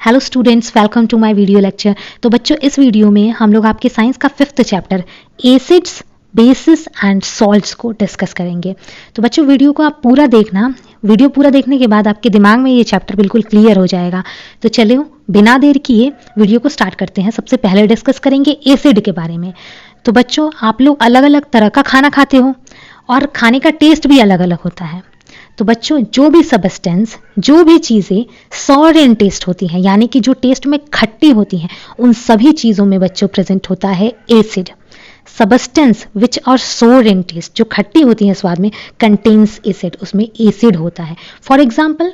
Hello students, welcome to my video lecture. तो बच्चों, इस वीडियो में हम लोग आपके साइंस का 5th chapter acids, basis and salts को डिस्कस करेंगे। तो बच्चों, वीडियो को आप पूरा देखना। वीडियो पूरा देखने के बाद आपके दिमाग में ये चैप्टर बिल्कुल क्लियर हो जाएगा। तो चलिए बिना देर किए वीडियो को स्टार्ट करते हैं। सबसे पहले डिस्कस करेंगे एसिड के बारे में। तो बच्चों, आप लोग अलग अलग तरह का खाना खाते हो और खाने का टेस्ट भी अलग अलग होता है। तो बच्चों, जो भी सबस्टेंस, जो भी चीज़ें सॉर इन टेस्ट होती हैं, यानी कि जो टेस्ट में खट्टी होती हैं, उन सभी चीज़ों में बच्चों प्रेजेंट होता है एसिड। सबस्टेंस विच आर सोर इन टेस्ट, जो खट्टी होती हैं स्वाद में, कंटेन्स एसिड, उसमें एसिड होता है। फॉर एग्जाम्पल,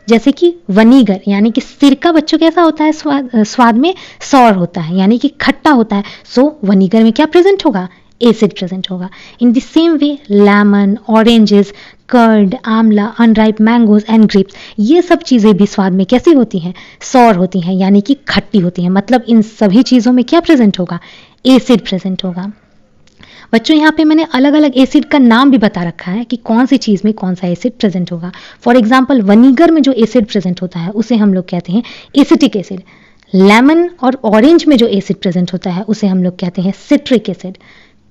जैसे कि वनीगर यानी कि सिरका बच्चों कैसा होता है, स्वाद में सॉर होता है, यानी कि खट्टा होता है। सो वनीगर में क्या प्रेजेंट होगा? एसिड प्रेजेंट होगा। In the same way lemon, oranges, curd, amla, unripe mangoes and grapes, ये सब चीज़ें भी स्वाद में कैसी होती हैं? सॉर होती हैं, यानी कि खट्टी होती हैं। मतलब इन सभी चीज़ों में क्या प्रेजेंट होगा? एसिड प्रेजेंट होगा। बच्चों, यहाँ पे मैंने अलग अलग एसिड का नाम भी बता रखा है कि कौन सी चीज़ में कौन सा एसिड प्रेजेंट होगा। फॉर एग्जाम्पल, वनीगर में जो एसिड प्रेजेंट होता है उसे हम लोग कहते हैं एसिटिक एसिड। लेमन और ऑरेंज में जो एसिड प्रेजेंट होता है उसे हम लोग कहते हैं सिट्रिक एसिड।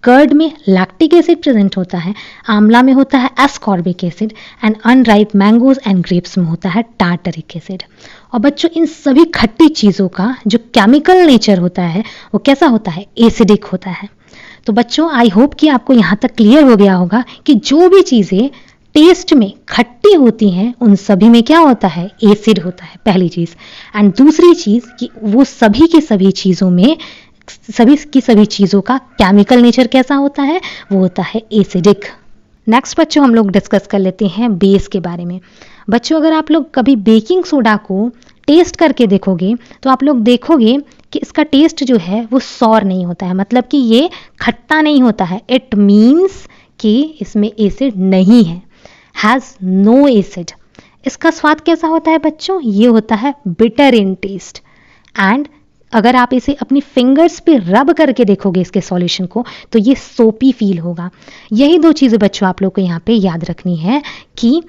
कर्ड में लैक्टिक एसिड प्रेजेंट होता है। आंवला में होता है ascorbic acid and unripe mangoes and grapes में होता है टार्टरिक एसिड। और बच्चों, इन सभी खट्टी चीज़ों का जो केमिकल नेचर होता है वो कैसा होता है? एसिडिक होता है। तो बच्चों, आई होप कि आपको यहाँ तक क्लियर हो गया होगा कि जो भी चीज़ें टेस्ट में खट्टी होती हैं उन सभी में क्या होता है? एसिड होता है, पहली चीज़। एंड दूसरी चीज़ कि वो सभी की सभी चीज़ों में, सभी की सभी चीज़ों का केमिकल नेचर कैसा होता है? वो होता है एसिडिक। नेक्स्ट बच्चों, हम लोग डिस्कस कर लेते हैं बेस के बारे में। बच्चों, अगर आप लोग कभी बेकिंग सोडा को टेस्ट करके देखोगे तो आप लोग देखोगे कि इसका टेस्ट जो है वो सॉर नहीं होता है, मतलब कि ये खट्टा नहीं होता है। इट मीन्स कि इसमें एसिड नहीं है, हैज़ नो एसिड। इसका स्वाद कैसा होता है बच्चों? ये होता है बिटर इन टेस्ट। एंड अगर आप इसे अपनी फिंगर्स पे रब करके देखोगे इसके सॉल्यूशन को तो ये सोपी फील होगा। यही दो चीज़ें बच्चों आप लोग को यहाँ पे याद रखनी है कि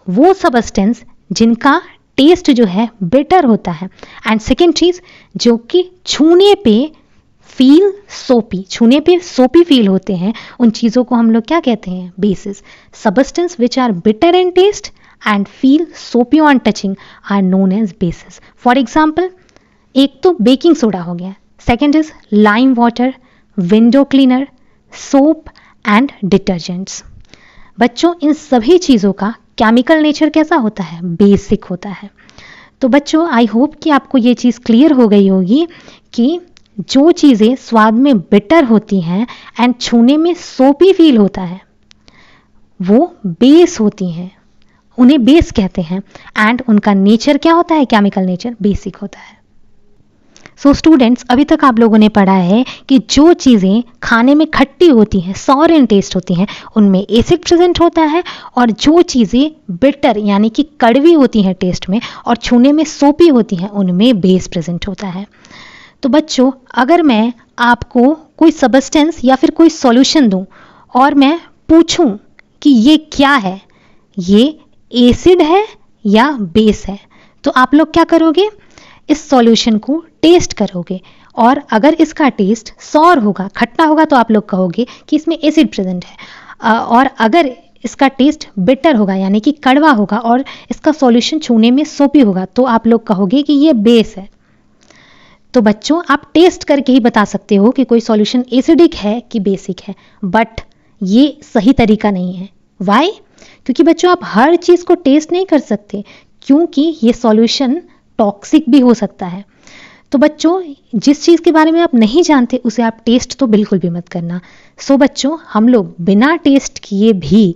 वो सबस्टेंस जिनका टेस्ट जो है बिटर होता है, एंड सेकेंड चीज़ जो कि छूने पे सोपी फील होते हैं, उन चीज़ों को हम लोग क्या कहते हैं? Bases. Substance which are bitter in taste and feel soapy on touching are known as bases. For example, एक तो बेकिंग सोडा हो गया, second is lime water, window cleaner, soap and detergents. बच्चों, इन सभी चीज़ों का केमिकल नेचर कैसा होता है? बेसिक होता है। तो बच्चों, आई होप कि आपको ये चीज़ क्लियर हो गई होगी कि जो चीज़ें स्वाद में बिटर होती हैं एंड छूने में सोपी फील होता है वो बेस होती हैं, उन्हें बेस कहते हैं। एंड उनका नेचर क्या होता है? केमिकल नेचर बेसिक होता है। सो स्टूडेंट्स, अभी तक आप लोगों ने पढ़ा है कि जो चीज़ें खाने में खट्टी होती हैं, सॉर इन टेस्ट होती हैं, उनमें एसिड प्रेजेंट होता है, और जो चीज़ें बिटर यानी कि कड़वी होती हैं टेस्ट में और छूने में सोपी होती हैं, उनमें बेस प्रेजेंट होता है। तो बच्चों, अगर मैं आपको कोई सबस्टेंस या फिर कोई सॉल्यूशन दूं और मैं पूछूं कि ये क्या है, ये एसिड है या बेस है, तो आप लोग क्या करोगे? इस सॉल्यूशन को टेस्ट करोगे, और अगर इसका टेस्ट सॉर होगा, खट्टा होगा, तो आप लोग कहोगे कि इसमें एसिड प्रेजेंट है। और अगर इसका टेस्ट बिटर होगा यानी कि कड़वा होगा और इसका सॉल्यूशन छूने में सोपी होगा, तो आप लोग कहोगे कि ये बेस है। तो बच्चों, आप टेस्ट करके ही बता सकते हो कि कोई सॉल्यूशन एसिडिक है कि बेसिक है, बट ये सही तरीका नहीं है। वाई? क्योंकि बच्चों, आप हर चीज़ को टेस्ट नहीं कर सकते, क्योंकि ये सॉल्यूशन टॉक्सिक भी हो सकता है। तो बच्चों, जिस चीज़ के बारे में आप नहीं जानते उसे आप टेस्ट तो बिल्कुल भी मत करना। सो बच्चों, हम लोग बिना टेस्ट किए भी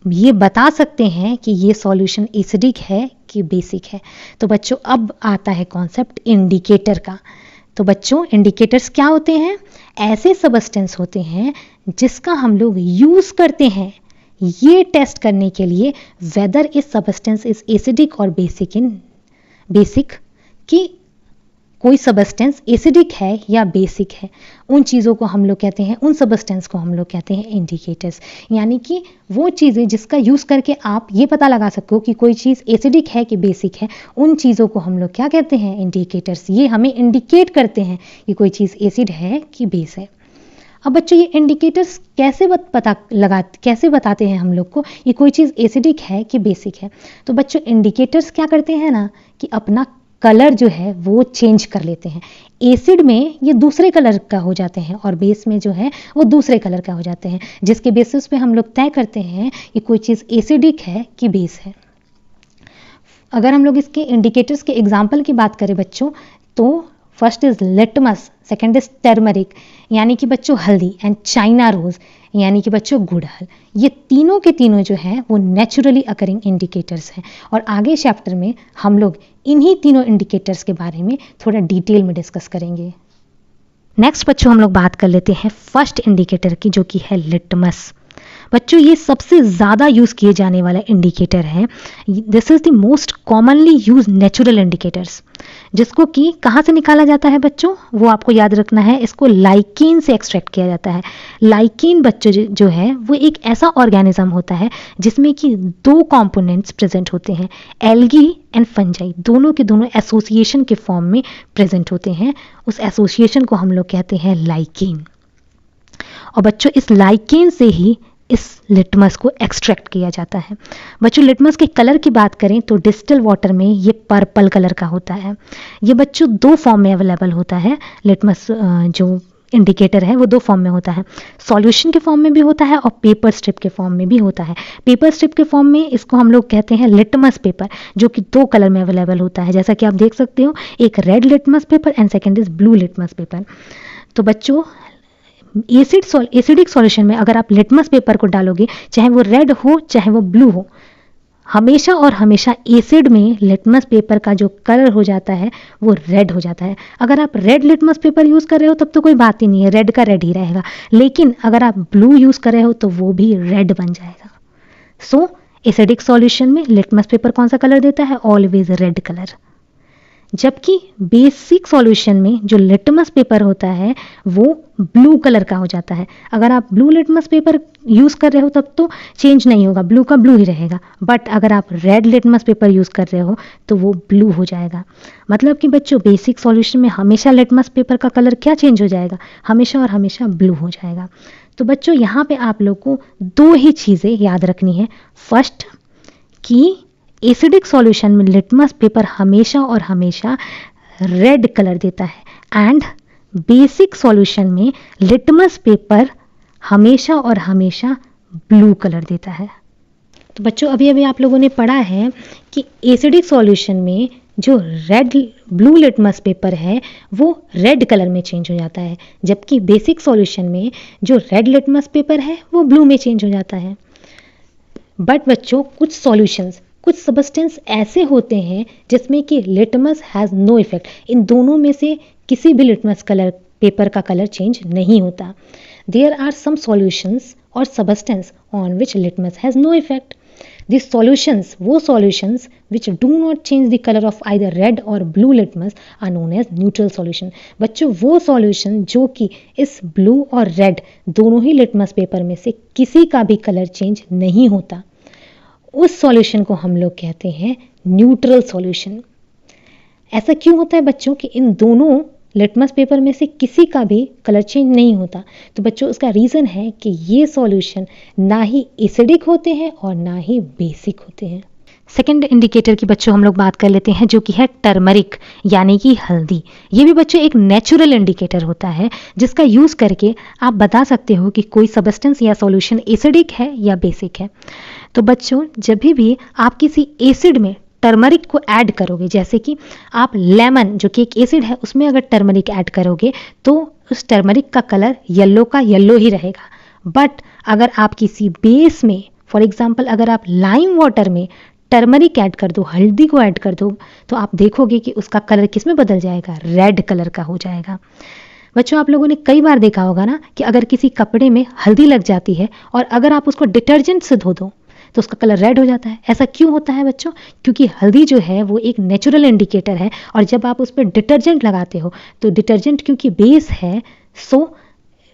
ये बता सकते हैं कि ये सॉल्यूशन एसिडिक है कि बेसिक है। तो बच्चों, अब आता है कॉन्सेप्ट इंडिकेटर का। तो बच्चों, इंडिकेटर्स क्या होते हैं? ऐसे सबस्टेंस होते हैं जिसका हम लोग यूज़ करते हैं ये टेस्ट करने के लिए whether is substance is acidic और बेसिक कि कोई सबस्टेंस एसिडिक है या बेसिक है, उन चीज़ों को हम लोग कहते हैं, उन सबस्टेंस को हम लोग कहते हैं इंडिकेटर्स। यानी कि वो चीज़ें जिसका यूज़ करके आप ये पता लगा सकते हो कि कोई चीज़ एसिडिक है कि बेसिक है, उन चीज़ों को हम लोग क्या कहते हैं, इंडिकेटर्स। ये हमें इंडिकेट करते हैं कि कोई चीज़ एसिड है कि बेस है। अब बच्चों ये इंडिकेटर्स कैसे बताते हैं हम लोग को ये कोई चीज़ एसिडिक है कि बेसिक है। तो बच्चों इंडिकेटर्स क्या करते हैं ना कि अपना कलर जो है वो चेंज कर लेते हैं। एसिड में ये दूसरे कलर का हो जाते हैं और बेस में जो है वो दूसरे कलर का हो जाते हैं, जिसके बेसिस पे हम लोग तय करते हैं कि कोई चीज़ एसिडिक है कि बेस है। अगर हम लोग इसके इंडिकेटर्स के एग्जाम्पल की बात करें बच्चों, तो first is litmus, second is turmeric यानी कि बच्चों हल्दी, एंड चाइना रोज यानी कि बच्चों गुड़हल। ये तीनों के तीनों जो हैं वो नेचुरली अकरिंग इंडिकेटर्स हैं और आगे चैप्टर में हम लोग इन्हीं तीनों इंडिकेटर्स के बारे में थोड़ा डिटेल में डिस्कस करेंगे। नेक्स्ट बच्चों हम लोग बात कर लेते हैं फर्स्ट इंडिकेटर की, जो कि है लिटमस। बच्चों ये सबसे ज़्यादा यूज़ किए जाने वाला इंडिकेटर है। This is the most commonly use natural indicators, जिसको कि कहाँ से निकाला जाता है बच्चों, वो आपको याद रखना है। इसको लाइकेन से एक्सट्रैक्ट किया जाता है। लाइकेन बच्चों जो है वो एक ऐसा ऑर्गेनिज्म होता है जिसमें कि दो कंपोनेंट्स प्रेजेंट होते हैं, एल्गी एंड फंजाई, दोनों के दोनों एसोसिएशन के फॉर्म में प्रेजेंट होते हैं। उस एसोसिएशन को हम लोग कहते हैं लाइकेन। और बच्चों इस लाइकेन से ही इस लिटमस को एक्सट्रैक्ट किया जाता है। बच्चों लिटमस के कलर की बात करें तो डिस्टिल वाटर में ये पर्पल कलर का होता है। ये बच्चों दो फॉर्म में अवेलेबल होता है। लिटमस जो इंडिकेटर है वो दो फॉर्म में होता है, सॉल्यूशन के फॉर्म में भी होता है और पेपर स्ट्रिप के फॉर्म में भी होता है। पेपर स्ट्रिप के फॉर्म में इसको हम लोग कहते हैं लिटमस पेपर, जो कि दो कलर में अवेलेबल होता है, जैसा कि आप देख सकते हो, एक red litmus paper and second is blue litmus paper. तो बच्चों एसिडिक सॉल्यूशन में अगर आप लिटमस पेपर को डालोगे, चाहे वो रेड हो चाहे वो ब्लू हो, हमेशा और हमेशा एसिड में लिटमस पेपर का जो कलर हो जाता है वो रेड हो जाता है। अगर आप रेड लिटमस पेपर यूज़ कर रहे हो तब तो कोई बात ही नहीं है, रेड का रेड ही रहेगा। लेकिन अगर आप ब्लू यूज़ कर रहे हो तो वो भी रेड बन जाएगा। सो एसिडिक सॉल्यूशन में लिटमस पेपर कौन सा कलर देता है, ऑलवेज रेड कलर। जबकि बेसिक सॉल्यूशन में जो लिटमस पेपर होता है वो ब्लू कलर का हो जाता है। अगर आप ब्लू लिटमस पेपर यूज़ कर रहे हो तब तो चेंज नहीं होगा, ब्लू का ब्लू ही रहेगा। बट अगर आप रेड लिटमस पेपर यूज़ कर रहे हो तो वो ब्लू हो जाएगा। मतलब कि बच्चों बेसिक सॉल्यूशन में हमेशा लिटमस पेपर का कलर क्या चेंज हो जाएगा, हमेशा और हमेशा ब्लू हो जाएगा। तो बच्चों यहाँ पे आप लोग को दो ही चीज़ें याद रखनी है। फर्स्ट कि एसिडिक सॉल्यूशन में लिटमस पेपर हमेशा और हमेशा रेड कलर देता है एंड बेसिक सॉल्यूशन में लिटमस पेपर हमेशा और हमेशा ब्लू कलर देता है। तो बच्चों अभी अभी आप लोगों ने पढ़ा है कि एसिडिक सॉल्यूशन में जो ब्लू लिटमस पेपर है वो रेड कलर में चेंज हो जाता है, जबकि बेसिक सॉल्यूशन में जो रेड लिटमस पेपर है वो ब्लू में चेंज हो जाता है। बट बच्चों कुछ सबस्टेंस ऐसे होते हैं जिसमें कि लिटमस हैज़ नो इफेक्ट। इन दोनों में से किसी भी लिटमस कलर पेपर का कलर चेंज नहीं होता। देयर आर सम सॉल्यूशंस और substance on which litmus has no effect. This solutions, वो solutions which do not change the colour of either red और blue litmus are known as neutral solution. बच्चों वो solution जो कि इस blue और red दोनों ही लिटमस पेपर में से किसी का भी कलर चेंज नहीं होता, उस सॉल्यूशन को हम लोग कहते हैं न्यूट्रल सॉल्यूशन। ऐसा क्यों होता है बच्चों कि इन दोनों लिटमस पेपर में से किसी का भी कलर चेंज नहीं होता? तो बच्चों उसका रीज़न है कि ये सॉल्यूशन ना ही एसिडिक होते हैं और ना ही बेसिक होते हैं। सेकेंड इंडिकेटर की बच्चों हम लोग बात कर लेते हैं, जो कि है टर्मरिक यानी कि हल्दी। ये भी बच्चों एक नेचुरल इंडिकेटर होता है जिसका यूज़ करके आप बता सकते हो कि कोई सबस्टेंस या सॉल्यूशन एसिडिक है या बेसिक है। तो बच्चों जब भी आप किसी एसिड में टर्मरिक को ऐड करोगे, जैसे कि आप लेमन जो कि एक एसिड है उसमें अगर टर्मरिक ऐड करोगे तो उस टर्मरिक का कलर येलो का येलो ही रहेगा। बट अगर आप किसी बेस में, फॉर एग्जांपल अगर आप लाइम वाटर में टर्मरिक ऐड कर दो, हल्दी को ऐड कर दो, तो आप देखोगे कि उसका कलर किस में बदल जाएगा, रेड कलर का हो जाएगा। बच्चों आप लोगों ने कई बार देखा होगा ना कि अगर किसी कपड़े में हल्दी लग जाती है और अगर आप उसको डिटर्जेंट से धो दो तो उसका कलर रेड हो जाता है। ऐसा क्यों होता है बच्चों? क्योंकि हल्दी जो है वो एक नेचुरल इंडिकेटर है, और जब आप उस पर डिटर्जेंट लगाते हो तो डिटर्जेंट क्योंकि बेस है, सो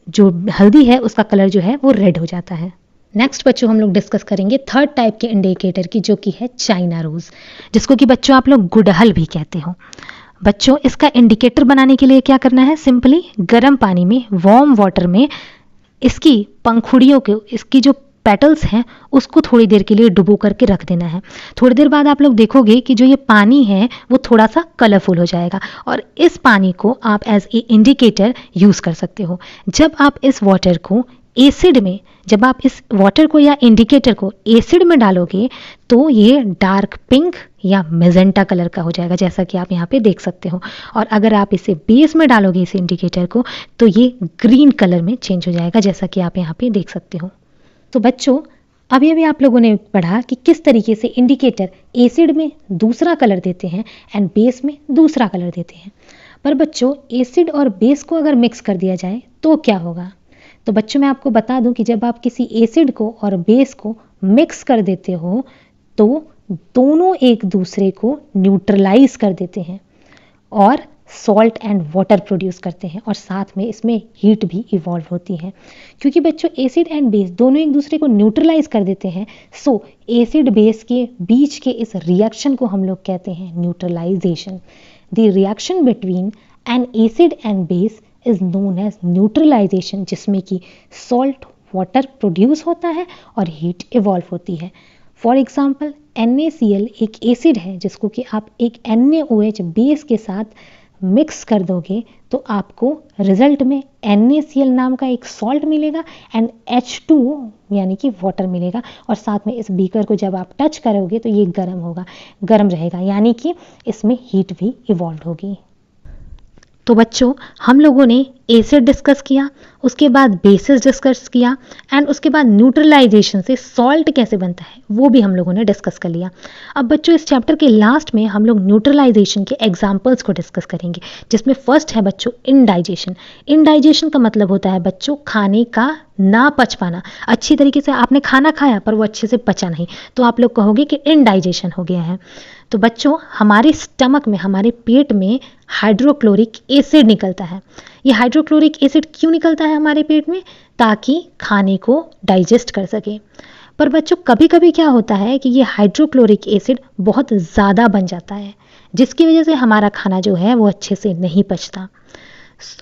जो हल्दी है उसका कलर जो है वो रेड हो जाता है। नेक्स्ट बच्चों हम लोग डिस्कस करेंगे थर्ड टाइप के इंडिकेटर की, जो कि है चाइना रोज, जिसको कि बच्चों आप लोग गुड़हल भी कहते हो। बच्चों इसका इंडिकेटर बनाने के लिए क्या करना है? सिंपली गर्म पानी में, वार्म वाटर में इसकी पंखुड़ियों को, इसकी जो पेटल्स हैं उसको थोड़ी देर के लिए डुबो करके रख देना है। थोड़ी देर बाद आप लोग देखोगे कि जो ये पानी है वो थोड़ा सा कलरफुल हो जाएगा, और इस पानी को आप एज ए इंडिकेटर यूज़ कर सकते हो। जब आप इस वाटर को एसिड में, जब आप इस वाटर को या इंडिकेटर को एसिड में डालोगे तो ये डार्क पिंक या मेजेंटा कलर का हो जाएगा, जैसा कि आप यहाँ पे देख सकते हो। और अगर आप इसे बेस में डालोगे इस इंडिकेटर को, तो ये ग्रीन कलर में चेंज हो जाएगा, जैसा कि आप यहाँ पे देख सकते हो। तो बच्चों अभी अभी आप लोगों ने पढ़ा कि किस तरीके से इंडिकेटर एसिड में दूसरा कलर देते हैं एंड बेस में दूसरा कलर देते हैं। पर बच्चों एसिड और बेस को अगर मिक्स कर दिया जाए तो क्या होगा? तो बच्चों मैं आपको बता दूं कि जब आप किसी एसिड को और बेस को मिक्स कर देते हो तो दोनों एक दूसरे को न्यूट्रलाइज कर देते हैं और सॉल्ट एंड वाटर प्रोड्यूस करते हैं, और साथ में इसमें हीट भी इवॉल्व होती है। क्योंकि बच्चों एसिड एंड बेस दोनों एक दूसरे को न्यूट्रलाइज कर देते हैं, सो एसिड बेस के बीच के इस रिएक्शन को हम लोग कहते हैं neutralisation. The reaction between an acid and base is known as neutralisation, जिसमें कि सॉल्ट वाटर प्रोड्यूस होता है और हीट इवॉल्व होती है। फॉर एग्जाम्पल NaCl एक एसिड है जिसको कि आप एक NaOH बेस के साथ मिक्स कर दोगे तो आपको रिजल्ट में NaCl नाम का एक सॉल्ट मिलेगा एंड H2 यानी कि वाटर मिलेगा, और साथ में इस बीकर को जब आप टच करोगे तो ये गर्म रहेगा, यानी कि इसमें हीट भी इवॉल्व होगी। तो बच्चों हम लोगों ने एसिड डिस्कस किया, उसके बाद बेसिस डिस्कस किया, एंड उसके बाद न्यूट्रलाइजेशन से सॉल्ट कैसे बनता है वो भी हम लोगों ने डिस्कस कर लिया। अब बच्चों इस चैप्टर के लास्ट में हम लोग न्यूट्रलाइजेशन के एग्जाम्पल्स को डिस्कस करेंगे, जिसमें फर्स्ट है बच्चों इनडाइजेशन। इनडाइजेशन का मतलब होता है बच्चों खाने का ना पच पाना। अच्छी तरीके से आपने खाना खाया पर वो अच्छे से पचा नहीं, तो आप लोग कहोगे कि इनडाइजेशन हो गया है। तो बच्चों हमारे स्टमक में, हमारे पेट में हाइड्रोक्लोरिक एसिड निकलता है। ये हाइड्रोक्लोरिक एसिड क्यों निकलता है हमारे पेट में? ताकि खाने को डाइजेस्ट कर सके। पर बच्चों कभी कभी क्या होता है कि ये हाइड्रोक्लोरिक एसिड बहुत ज़्यादा बन जाता है, जिसकी वजह से हमारा खाना जो है वो अच्छे से नहीं पचता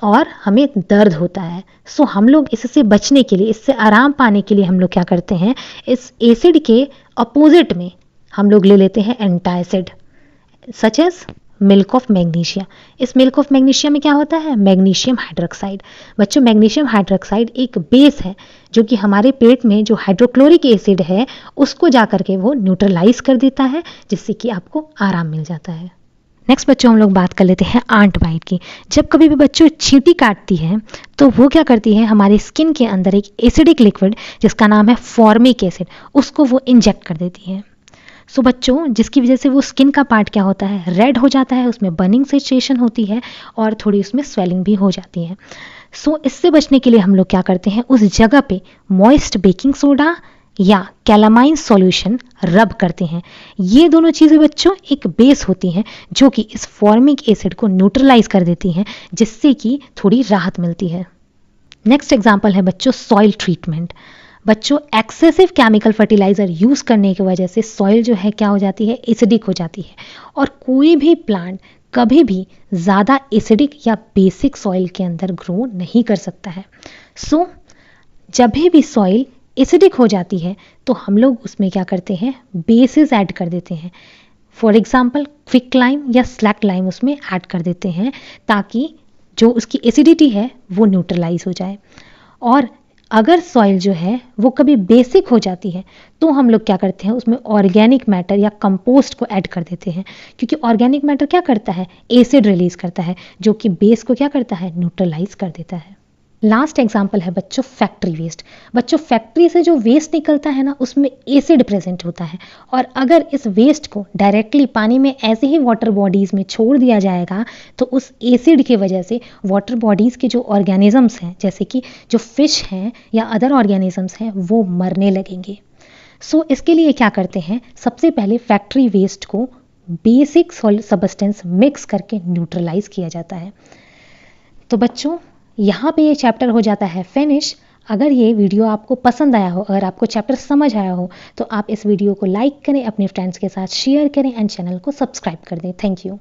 और हमें दर्द होता है। सो हम लोग इससे बचने के लिए, इससे आराम पाने के लिए हम लोग क्या करते हैं, इस एसिड के अपोजिट में हम लोग ले लेते हैं antacid, such as milk of magnesia. इस मिल्क ऑफ मैग्नीशिया में क्या होता है? Magnesium hydroxide. बच्चों मैग्नीशियम हाइड्रोक्साइड एक बेस है जो कि हमारे पेट में जो हाइड्रोक्लोरिक एसिड है उसको जा करके वो न्यूट्रलाइज कर देता है, जिससे कि आपको आराम मिल जाता है। नेक्स्ट बच्चों हम लोग बात कर लेते हैं आंट बाइट की। जब कभी भी बच्चों चींटी काटती है तो वो क्या करती है, हमारे स्किन के अंदर एक एसिडिक लिक्विड जिसका नाम है फॉर्मिक एसिड, उसको वो इंजेक्ट कर देती है। सो बच्चों जिसकी वजह से वो स्किन का पार्ट क्या होता है, रेड हो जाता है, उसमें बर्निंग सिचुएशन होती है और थोड़ी उसमें स्वेलिंग भी हो जाती है। सो इससे बचने के लिए हम लोग क्या करते हैं, उस जगह पे मॉइस्ट बेकिंग सोडा या कैलामाइन सॉल्यूशन रब करते हैं। ये दोनों चीज़ें बच्चों एक बेस होती हैं जो कि इस फॉर्मिक एसिड को न्यूट्रलाइज कर देती हैं, जिससे कि थोड़ी राहत मिलती है। नेक्स्ट एग्जाम्पल है बच्चों सॉइल ट्रीटमेंट। बच्चों एक्सेसिव केमिकल फर्टिलाइजर यूज़ करने की वजह से सॉइल जो है क्या हो जाती है, एसिडिक हो जाती है, और कोई भी प्लांट कभी भी ज़्यादा एसिडिक या बेसिक सॉइल के अंदर ग्रो नहीं कर सकता है। सो जब भी सॉइल एसिडिक हो जाती है तो हम लोग उसमें क्या करते हैं, बेसिस ऐड कर देते हैं। फॉर एग्जाम्पल क्विक लाइम या स्लैक लाइम उसमें ऐड कर देते हैं ताकि जो उसकी एसिडिटी है वो न्यूट्रलाइज हो जाए। और अगर सॉइल जो है वो कभी बेसिक हो जाती है तो हम लोग क्या करते हैं, उसमें ऑर्गेनिक मैटर या कंपोस्ट को ऐड कर देते हैं, क्योंकि ऑर्गेनिक मैटर क्या करता है, एसिड रिलीज करता है, जो कि बेस को क्या करता है, न्यूट्रलाइज कर देता है। लास्ट एग्जाम्पल है बच्चों फैक्ट्री वेस्ट। बच्चों फैक्ट्री से जो वेस्ट निकलता है ना उसमें एसिड प्रेजेंट होता है, और अगर इस वेस्ट को डायरेक्टली पानी में ऐसे ही वाटर बॉडीज में छोड़ दिया जाएगा तो उस एसिड की वजह से वाटर बॉडीज के जो ऑर्गेनिजम्स हैं, जैसे कि जो फिश हैं या अदर ऑर्गेनिजम्स हैं, वो मरने लगेंगे। सो इसके लिए क्या करते हैं, सबसे पहले फैक्ट्री वेस्ट को बेसिक सबस्टेंस मिक्स करके न्यूट्रलाइज किया जाता है। तो बच्चों यहाँ पे ये चैप्टर हो जाता है फिनिश। अगर ये वीडियो आपको पसंद आया हो, अगर आपको चैप्टर समझ आया हो, तो आप इस वीडियो को लाइक करें, अपने फ्रेंड्स के साथ शेयर करें एंड चैनल को सब्सक्राइब कर दें। Thank you.